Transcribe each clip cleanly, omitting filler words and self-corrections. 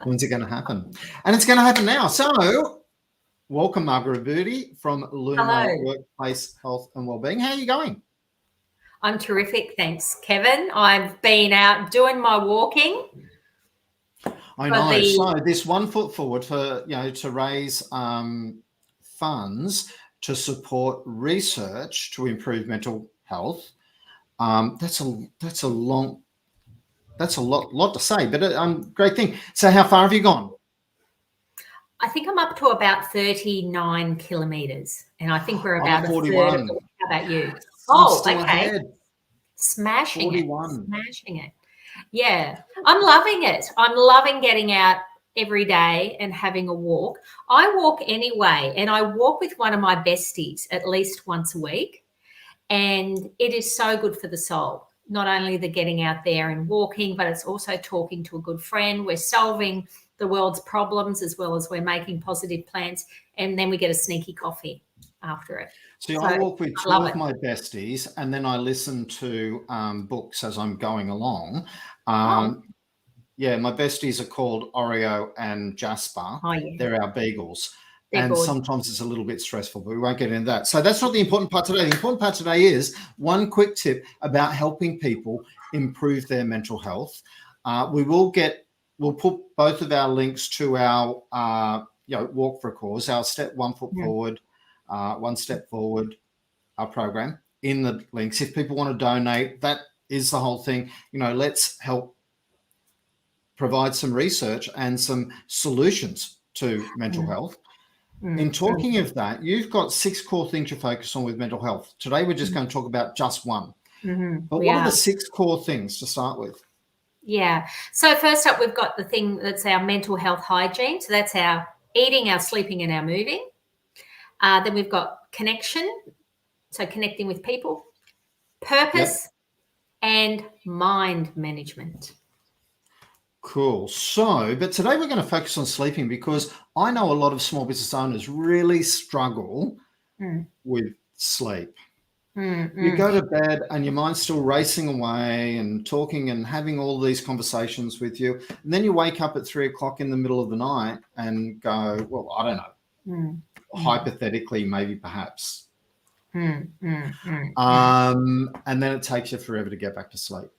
When's it going to happen? And it's going to happen now. So welcome, Margaret Booty from Luma Hello. Workplace Health and Wellbeing. How are you going? I'm terrific, thanks, Kevin. I've been out doing my walking. I know. So this 1 foot forward for, to raise funds to support research to improve mental health. That's a lot to say, but great thing. So how far have you gone? I think I'm up to about 39 kilometres, and I think we're about 41. a third. How about you? Still okay. Ahead. Smashing 41. it. Smashing it. Yeah, I'm loving it. I'm loving getting out every day and having a walk. I walk anyway, and I walk with one of my besties at least once a week, and it is so good for the soul. Not only the getting out there and walking, but it's also talking to a good friend. We're solving the world's problems as well as we're making positive plans, and then we get a sneaky coffee after it. So I walk with two of my besties, and then I listen to books as I'm going along. Yeah, my besties are called Oreo and Jasper. Oh, yeah. They're our beagles. They're and good. Sometimes it's a little bit stressful, but we won't get into that. So that's not the important part today. The important part today is one quick tip about helping people improve their mental health. We'll put both of our links to our Walk for a Cause, our Step 1 Foot Forward, One Step Forward, our program in the links. If people want to donate, that is the whole thing. Let's help provide some research and some solutions to mental health. In talking of that, you've got 6 core things you focus on with mental health. Today, we're just going to talk about just one. But what are the 6 core things to start with? Yeah. So first up, we've got the thing that's our mental health hygiene. So that's our eating, our sleeping, and our moving. Then we've got connection. So connecting with people, purpose, and mind management. Cool. So, but today we're going to focus on sleeping because I know a lot of small business owners really struggle with sleep. You go to bed and your mind's still racing away and talking and having all these conversations with you. And then you wake up at 3 o'clock in the middle of the night and go, well, I don't know, hypothetically, maybe perhaps. And then it takes you forever to get back to sleep.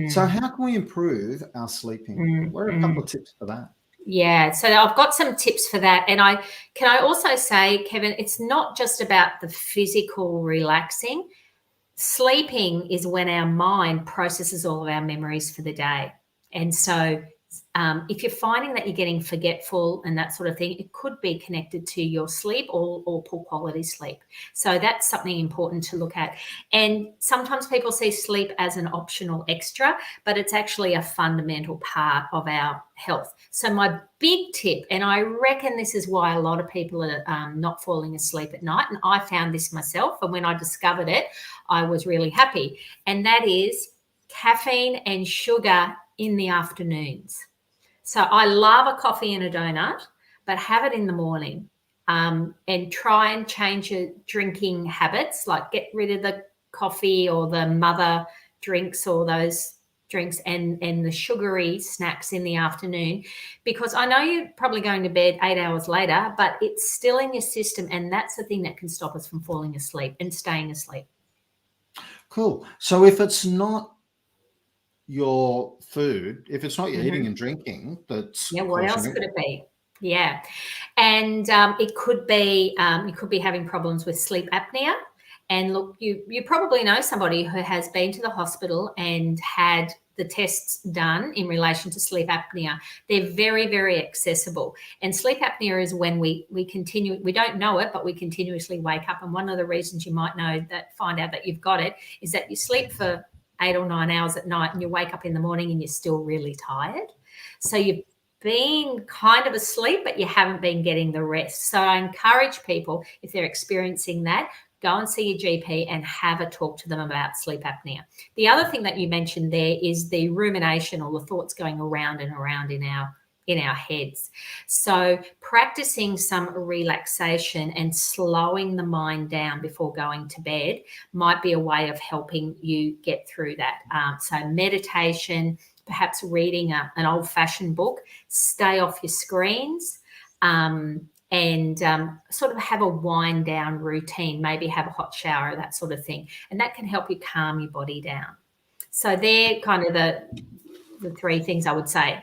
So how can we improve our sleeping? What are a couple of tips for that? Yeah, so I've got some tips for that. And I also say, Kevin, it's not just about the physical relaxing. Sleeping is when our mind processes all of our memories for the day. And so if you're finding that you're getting forgetful and that sort of thing, it could be connected to your sleep or poor quality sleep. So that's something important to look at. And sometimes people see sleep as an optional extra, but it's actually a fundamental part of our health. So my big tip, and I reckon this is why a lot of people are not falling asleep at night, and I found this myself, and when I discovered it, I was really happy, and that is caffeine and sugar in the afternoons. So I love a coffee and a donut, but have it in the morning, and try and change your drinking habits, like get rid of the coffee or the mother drinks or those drinks and the sugary snacks in the afternoon, because I know you're probably going to bed 8 hours later, but it's still in your system, and that's the thing that can stop us from falling asleep and staying asleep. Cool. So if it's not your food, if it's not your eating and drinking, that's what else could it be? Yeah, and it could be you could be having problems with sleep apnea. And look, you probably know somebody who has been to the hospital and had the tests done in relation to sleep apnea. They're very, very accessible. And sleep apnea is when we don't know it, but we continuously wake up. And one of the reasons you might find out that you've got it is that you sleep for 8 or 9 hours at night and you wake up in the morning and you're still really tired. So you've been kind of asleep, but you haven't been getting the rest. So I encourage people, if they're experiencing that, go and see your GP and have a talk to them about sleep apnea. The other thing that you mentioned there is the rumination, or the thoughts going around and around in our heads. So practicing some relaxation and slowing the mind down before going to bed might be a way of helping you get through that. So meditation, perhaps reading an old-fashioned book, stay off your screens, and sort of have a wind down routine, maybe have a hot shower, that sort of thing. And that can help you calm your body down. So they're kind of the three things I would say: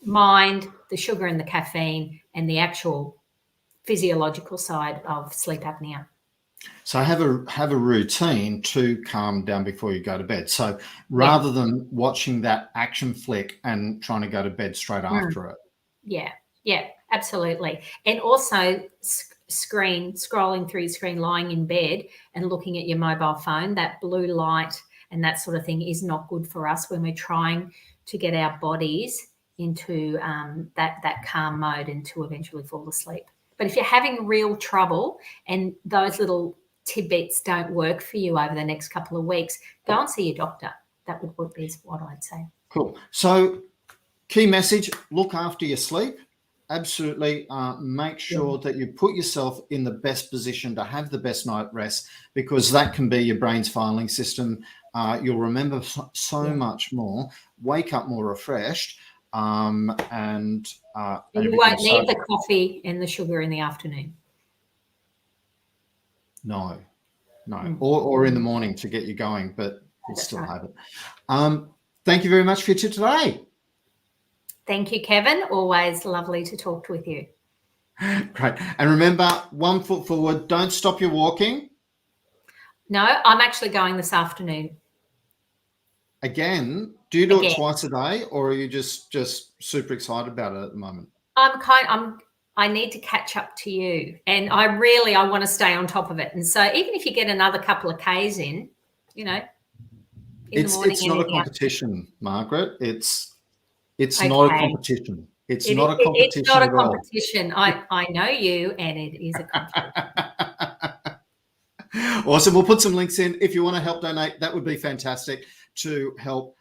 mind, the sugar and the caffeine, and the actual physiological side of sleep apnea. So have a routine to calm down before you go to bed. So rather than watching that action flick and trying to go to bed straight after it. Yeah, absolutely. And also scrolling through your screen, lying in bed and looking at your mobile phone, that blue light and that sort of thing is not good for us when we're trying to get our bodies into that calm mode and to eventually fall asleep. But if you're having real trouble and those little tidbits don't work for you over the next couple of weeks, go and see your doctor. That would be what I'd say. Cool. So key message, look after your sleep. Absolutely. Make sure that you put yourself in the best position to have the best night rest, because that can be your brain's filing system. You'll remember so much more, wake up more refreshed, and you won't need the coffee and the sugar in the afternoon. No. Or in the morning to get you going, but you'll still have it. Thank you very much for your tip today. Thank you, Kevin. Always lovely to talk with you. Great. And remember, 1 foot forward, don't stop your walking. No, I'm actually going this afternoon. Again, do you do it twice a day, or are you just super excited about it at the moment? I need to catch up to you, and I want to stay on top of it. And so even if you get another couple of Ks in, in the morning. It's not a competition, Margaret. It's not a competition. It's not a competition. It's not a competition. I know you, and it is a competition. Awesome. We'll put some links in. If you want to help donate, that would be fantastic to help